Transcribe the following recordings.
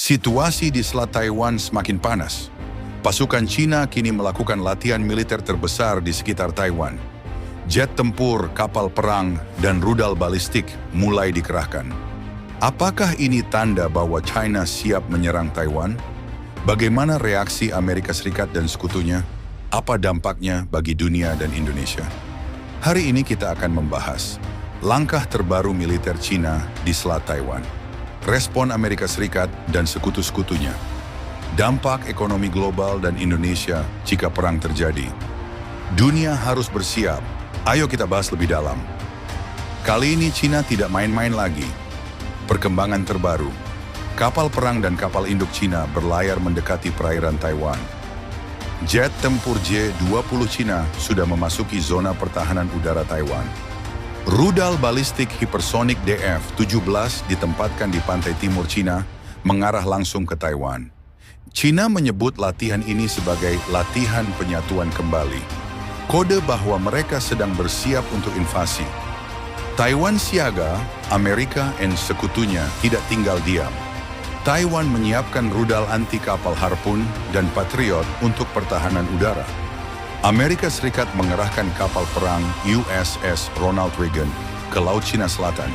Situasi di Selat Taiwan semakin panas. Pasukan Cina kini melakukan latihan militer terbesar di sekitar Taiwan. Jet tempur, kapal perang, dan rudal balistik mulai dikerahkan. Apakah ini tanda bahwa China siap menyerang Taiwan? Bagaimana reaksi Amerika Serikat dan sekutunya? Apa dampaknya bagi dunia dan Indonesia? Hari ini kita akan membahas langkah terbaru militer Cina di Selat Taiwan, respon Amerika Serikat dan sekutu-sekutunya, dampak ekonomi global dan Indonesia jika perang terjadi. Dunia harus bersiap. Ayo kita bahas lebih dalam. Kali ini Cina tidak main-main lagi. Perkembangan terbaru. Kapal perang dan kapal induk Cina berlayar mendekati perairan Taiwan. Jet tempur J-20 Cina sudah memasuki zona pertahanan udara Taiwan. Rudal balistik hipersonik DF-17 ditempatkan di pantai timur Cina, mengarah langsung ke Taiwan. Cina menyebut latihan ini sebagai latihan penyatuan kembali. Kode bahwa mereka sedang bersiap untuk invasi. Taiwan siaga, Amerika dan sekutunya tidak tinggal diam. Taiwan menyiapkan rudal anti kapal Harpoon dan Patriot untuk pertahanan udara. Amerika Serikat mengerahkan kapal perang USS Ronald Reagan ke Laut Cina Selatan.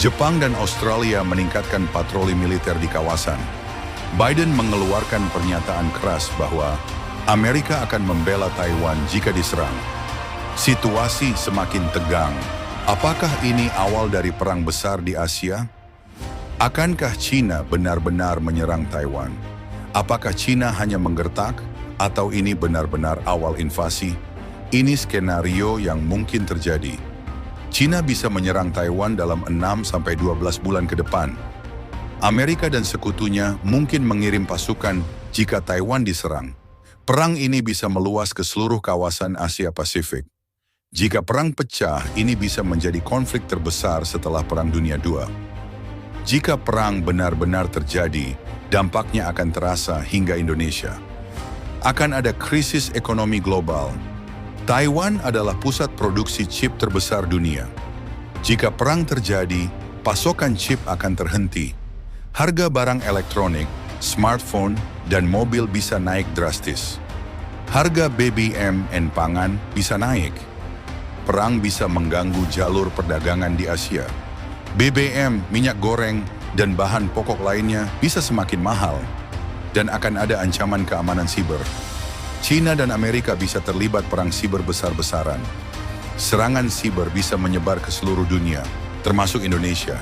Jepang dan Australia meningkatkan patroli militer di kawasan. Biden mengeluarkan pernyataan keras bahwa Amerika akan membela Taiwan jika diserang. Situasi semakin tegang. Apakah ini awal dari perang besar di Asia? Akankah Cina benar-benar menyerang Taiwan? Apakah Cina hanya menggertak? Atau ini benar-benar awal invasi? Ini skenario yang mungkin terjadi. Cina bisa menyerang Taiwan dalam 6-12 bulan ke depan. Amerika dan sekutunya mungkin mengirim pasukan jika Taiwan diserang. Perang ini bisa meluas ke seluruh kawasan Asia Pasifik. Jika perang pecah, ini bisa menjadi konflik terbesar setelah Perang Dunia II. Jika perang benar-benar terjadi, dampaknya akan terasa hingga Indonesia. Akan ada krisis ekonomi global. Taiwan adalah pusat produksi chip terbesar dunia. Jika perang terjadi, pasokan chip akan terhenti. Harga barang elektronik, smartphone, dan mobil bisa naik drastis. Harga BBM dan pangan bisa naik. Perang bisa mengganggu jalur perdagangan di Asia. BBM, minyak goreng, dan bahan pokok lainnya bisa semakin mahal. Dan akan ada ancaman keamanan siber. Cina dan Amerika bisa terlibat perang siber besar-besaran. Serangan siber bisa menyebar ke seluruh dunia, termasuk Indonesia.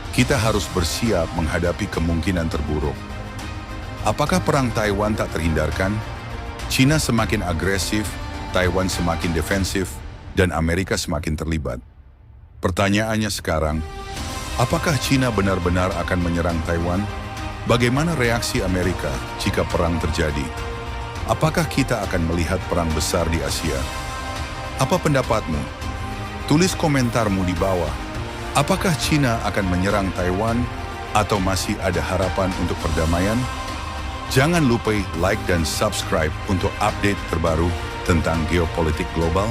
Kita harus bersiap menghadapi kemungkinan terburuk. Apakah perang Taiwan tak terhindarkan? Cina semakin agresif, Taiwan semakin defensif, dan Amerika semakin terlibat. Pertanyaannya sekarang, apakah Cina benar-benar akan menyerang Taiwan? Bagaimana reaksi Amerika jika perang terjadi? Apakah kita akan melihat perang besar di Asia? Apa pendapatmu? Tulis komentarmu di bawah. Apakah Cina akan menyerang Taiwan atau masih ada harapan untuk perdamaian? Jangan lupa like dan subscribe untuk update terbaru tentang geopolitik global.